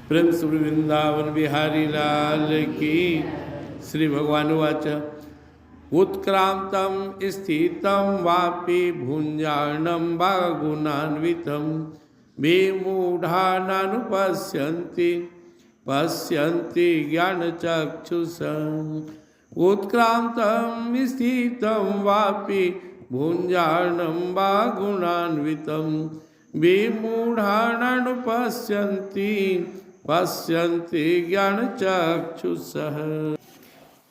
प्रेम से वृंदावन बिहारी लाल की। श्री भगवान वाच उत्क्रांतं स्थितं वापि भुञ्जानं वा गुणान्वितं विमूढानानुपश्यन्ति पश्यन्ति ज्ञानचक्षुषा। उत्क्रांतं स्थितं वापि भुञ्जानं वा गुणान्वितं विमूढानानुपश्यन्ति पश्यन्ति ज्ञानचक्षुषः।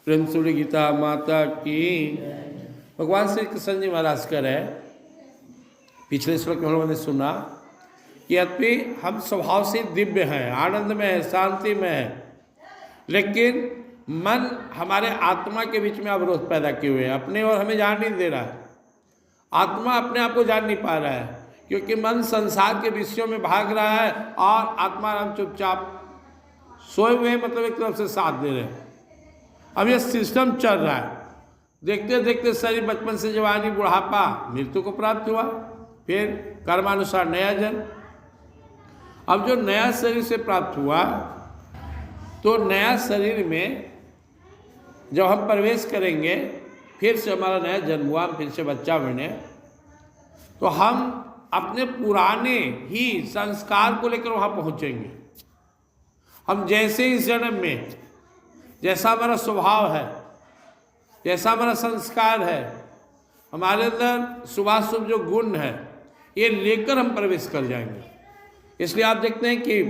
प्रेम सूर्य गीता माता की। भगवान श्री कृष्ण जी महाराज कर है, पिछले श्लोक में हम लोगों ने सुना कि यद्यपि हम स्वभाव से दिव्य हैं, आनंद में है, शांति में है, लेकिन मन हमारे आत्मा के बीच में अवरोध पैदा किए हुए है, अपने और हमें जान नहीं दे रहा है। आत्मा अपने आप को जान नहीं पा रहा है क्योंकि मन संसार के विषयों में भाग रहा है और आत्मा हम चुपचाप सोए हुए, मतलब एक तरफ से साथ दे रहे हैं। अब यह सिस्टम चल रहा है, देखते देखते शरीर बचपन से जवानी बुढ़ापा मृत्यु को प्राप्त हुआ, फिर कर्मानुसार नया जन्म। अब जो नया शरीर से प्राप्त हुआ तो नया शरीर में जब हम प्रवेश करेंगे, फिर से हमारा नया जन्म हुआ, फिर से बच्चा बने, तो हम अपने पुराने ही संस्कार को लेकर वहाँ पहुँचेंगे। हम जैसे इस जन्म में जैसा हमारा स्वभाव है, जैसा हमारा संस्कार है, हमारे अंदर शुभाशुभ जो गुण है, ये लेकर हम प्रवेश कर जाएंगे। इसलिए आप देखते हैं कि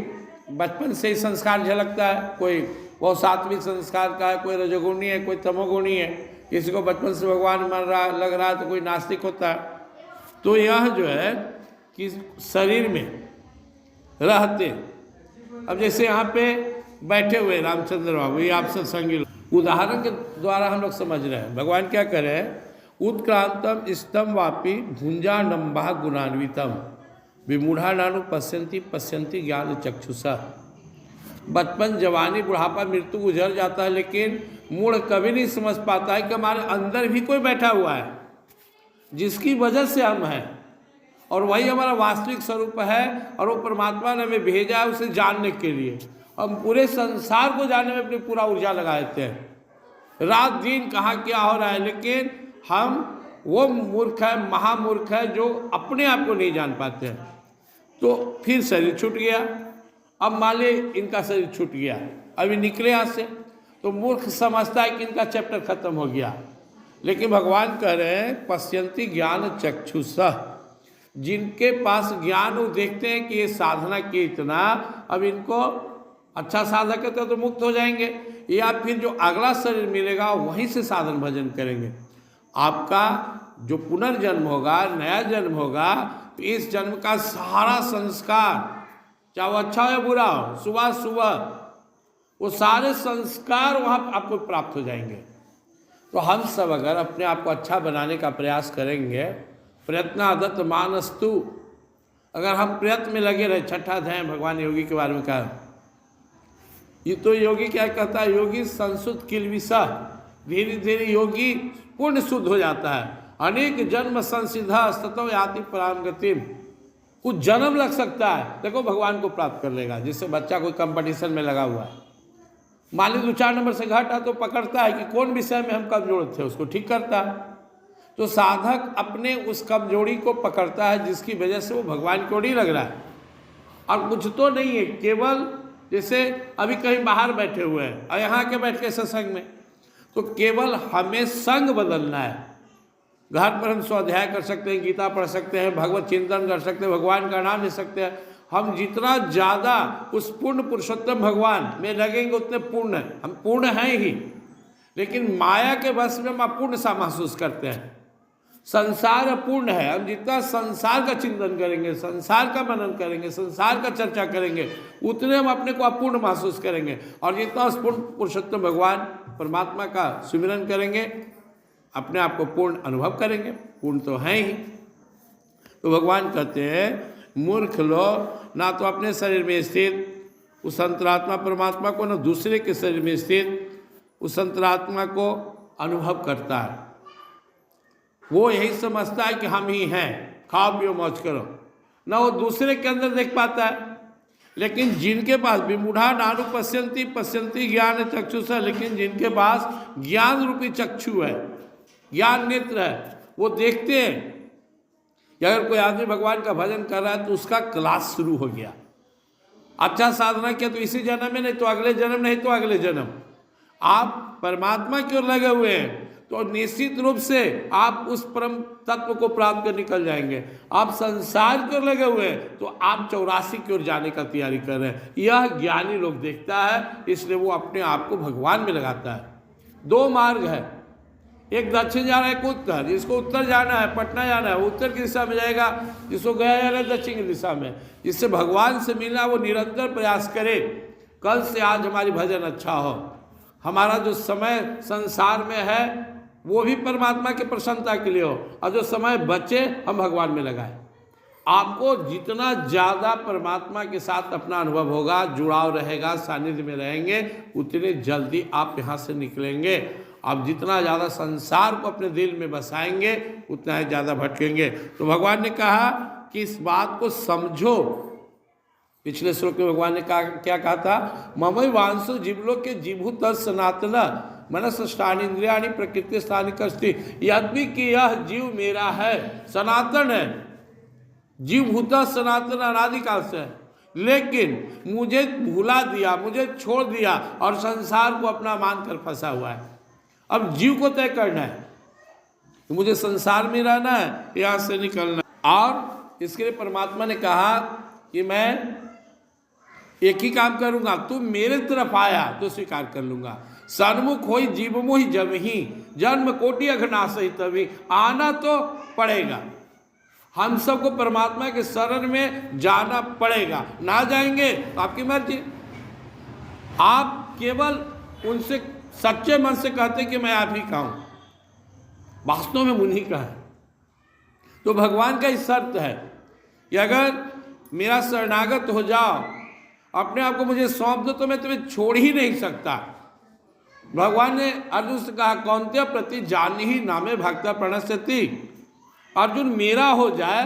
बचपन से ही संस्कार झलकता है, कोई बहुत सात्विक संस्कार का है, कोई रजोगुणी है, कोई तमोगुणी है, किसी को बचपन से भगवान मान रहा लग रहा है तो कोई नास्तिक होता है। तो यह जो है कि शरीर में रहते, अब जैसे यहाँ पे बैठे हुए रामचंद्र बाबू, ये आप सत्संगी उदाहरण के द्वारा हम लोग समझ रहे हैं। भगवान क्या कर रहे हैं? उत्क्रांतम स्तम वापि भुंजानंबा गुणान्वितम विमूढ़ानानु पश्यन्ति पश्यन्ति ज्ञान चक्षुषा। बचपन जवानी बुढ़ापा मृत्यु गुजर जाता है, लेकिन मूढ़ कभी नहीं समझ पाता है कि हमारे अंदर भी कोई बैठा हुआ है जिसकी वजह से हम हैं, और वही हमारा वास्तविक स्वरूप है, और वो परमात्मा ने हमें भेजा है उसे जानने के लिए। हम पूरे संसार को जानने में अपनी पूरा ऊर्जा लगा देते हैं, रात दिन कहाँ क्या हो रहा है, लेकिन हम वो मूर्ख है, महामूर्ख है जो अपने आप को नहीं जान पाते हैं। तो फिर शरीर छूट गया। अब मान ली इनका शरीर छूट गया, अभी निकले यहाँ से, तो मूर्ख समझता है कि इनका चैप्टर खत्म हो गया, लेकिन भगवान कह रहे हैं पश्यन्ति ज्ञान चक्षुषा। जिनके पास ज्ञान, वो देखते हैं कि ये साधना की इतना, अब इनको अच्छा साधक है तो मुक्त हो जाएंगे, या फिर जो अगला शरीर मिलेगा वहीं से साधन भजन करेंगे। आपका जो पुनर्जन्म होगा, नया जन्म होगा, तो इस जन्म का सारा संस्कार, चाहे वो अच्छा हो या बुरा हो, सुबह सुबह वो सारे संस्कार वहाँ आपको प्राप्त हो जाएंगे। तो हम सब अगर अपने आप को अच्छा बनाने का प्रयास करेंगे, प्रयत्नादत्त मानस्तु, अगर हम प्रयत्न में लगे रहे, छठा अध्याय भगवान योगी के बारे में कहा, ये तो योगी क्या कहता है, योगी संशुद्ध किलविषा, धीरे धीरे योगी पूर्ण शुद्ध हो जाता है। अनेक जन्म संसिद्धा ततो याति पराम गतिम, कुछ जन्म लग सकता है, देखो भगवान को प्राप्त कर लेगा। जिससे बच्चा कोई कंपटीशन में लगा हुआ है, मान ली 2-4 नंबर से घटा, तो पकड़ता है कि कौन विषय में हम कमजोर थे, उसको ठीक करता है। तो साधक अपने उस कमजोरी को पकड़ता है जिसकी वजह से वो भगवान को नहीं लग रहा है, और कुछ तो नहीं है, केवल जैसे अभी कहीं बाहर बैठे हुए हैं और यहाँ के बैठ के सत्संग में, तो केवल हमें संग बदलना है। घर पर हम स्वाध्याय कर सकते हैं, गीता पढ़ सकते हैं, भगवत चिंतन कर सकते हैं, भगवान का नाम ले सकते हैं। हम जितना ज़्यादा उस पूर्ण पुरुषोत्तम भगवान में लगेंगे उतने पूर्ण हैं। हम पूर्ण हैं ही, लेकिन माया के वश में हम अपूर्ण सा महसूस करते हैं। संसार अपूर्ण है, हम जितना संसार का चिंतन करेंगे, संसार का मनन करेंगे, संसार का चर्चा करेंगे, उतने हम अपने को अपूर्ण महसूस करेंगे। और जितना उस पूर्ण पुरुषोत्तम भगवान परमात्मा का सुमिरन करेंगे, अपने आप को पूर्ण अनुभव करेंगे। पूर्ण तो हैं ही। तो भगवान कहते हैं मूर्ख लोग ना तो अपने शरीर में स्थित उस अंतरात्मा परमात्मा को, न दूसरे के शरीर में स्थित उस अंतरात्मा को अनुभव करता है। वो यही समझता है कि हम ही हैं, खाओ पियो मौज करो, ना वो दूसरे के अंदर देख पाता है। लेकिन जिनके पास विमूढ़ा नानु पश्यंती पश्यंती ज्ञान चक्षुषा, लेकिन जिनके पास ज्ञान रूपी चक्षु है, ज्ञान नेत्र है, वो देखते हैं कि अगर कोई आदमी भगवान का भजन कर रहा है तो उसका क्लास शुरू हो गया। अच्छा साधना किया तो इसी जन्म में, नहीं तो अगले जन्म, नहीं तो अगले जन्म आप परमात्मा की ओर लगे हुए हैं तो निश्चित रूप से आप उस परम तत्व को प्राप्त कर निकल जाएंगे। आप संसार की ओर लगे हुए हैं तो आप 84 की ओर जाने का तैयारी कर रहे हैं। यह ज्ञानी लोग देखता है, इसलिए वो अपने आप को भगवान में लगाता है। 2 मार्ग है, एक दक्षिण जा रहा है, एक उत्तर। जिसको उत्तर जाना है, पटना जाना है, उत्तर की दिशा में जाएगा। जिसको गया जाना है दक्षिण की दिशा में। जिससे भगवान से मिलना वो निरंतर प्रयास करे, कल से आज हमारी भजन अच्छा हो। हमारा जो समय संसार में है वो भी परमात्मा की प्रसन्नता के लिए हो, और जो समय बचे हम भगवान में लगाएं। आपको जितना ज़्यादा परमात्मा के साथ अपना अनुभव होगा, जुड़ाव रहेगा, सानिध्य में रहेंगे, उतने जल्दी आप यहाँ से निकलेंगे। आप जितना ज़्यादा संसार को अपने दिल में बसाएंगे उतना ही ज़्यादा भटकेंगे। तो भगवान ने कहा कि इस बात को समझो। पिछले श्लोक में भगवान ने कहा, क्या कहा था? ममई वांसो जीवलोक के जीभूत सनातन मनस स्थान इंद्रियाणी प्रकृति स्थानी कस्ती। यद्यपि कि यह जीव मेरा है, सनातन है, जीवभूत सनातन अनादिकाल से है, लेकिन मुझे भुला दिया, मुझे छोड़ दिया और संसार को अपना मानकर फंसा हुआ है। अब जीव को तय करना है कि मुझे संसार में रहना है, यहाँ से निकलना है। और इसके लिए परमात्मा ने कहा कि मैं एक ही काम करूँगा, तू मेरे तरफ आया तो स्वीकार कर लूँगा। सन्मुख होई जीव मोहि जब ही जन्म कोटि अघनाश ही तभी। आना तो पड़ेगा, हम सबको परमात्मा के शरण में जाना पड़ेगा। ना जाएंगे तो आपकी मर्जी। आप केवल उनसे सच्चे मन से कहते कि मैं आप ही का हूँ, वास्तव में उन्हीं का है। तो भगवान का ही शर्त है कि अगर मेरा शरणागत हो जाओ, अपने आप को मुझे सौंप दो, तो मैं तुम्हें छोड़ ही नहीं सकता। भगवान ने अर्जुन से कहा, कौन्तेय प्रति जान ही नामे भक्ता प्रणश्यति। अर्जुन मेरा हो जाए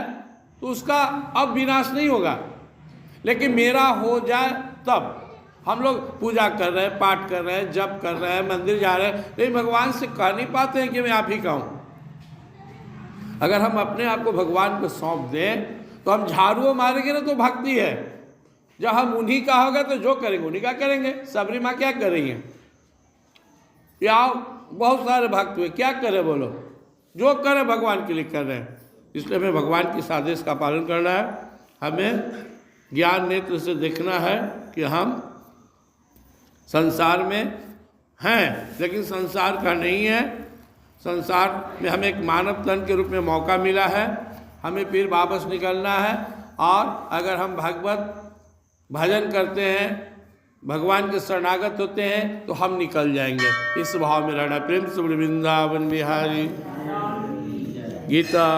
तो उसका अब विनाश नहीं होगा, लेकिन मेरा हो जाए तब। हम लोग पूजा कर रहे हैं, पाठ कर रहे हैं, जप कर रहे हैं, मंदिर जा रहे हैं, लेकिन भगवान से कह नहीं पाते हैं कि मैं आप ही का हूँ। अगर हम अपने आप को भगवान को सौंप दें तो हम झाड़ू मारेंगे ना तो भक्ति है। जब हम उन्हीं का होगा तो जो करेंगे उन्हीं का करेंगे। सबरी माँ क्या कर रही हैं? या बहुत सारे भक्त हुए, क्या करें बोलो? जो करें भगवान के लिए कर रहे हैं। इसलिए हमें भगवान के आदेश का पालन करना है। हमें ज्ञान नेत्र से देखना है कि हम संसार में हैं, लेकिन संसार का नहीं है। संसार में हमें एक मानव तन के रूप में मौका मिला है, हमें फिर वापस निकलना है। और अगर हम भगवत भजन करते हैं, भगवान के शरणागत होते हैं, तो हम निकल जाएंगे। इस भाव में रहना। प्रेम से वृंदावन बिहारी गीता।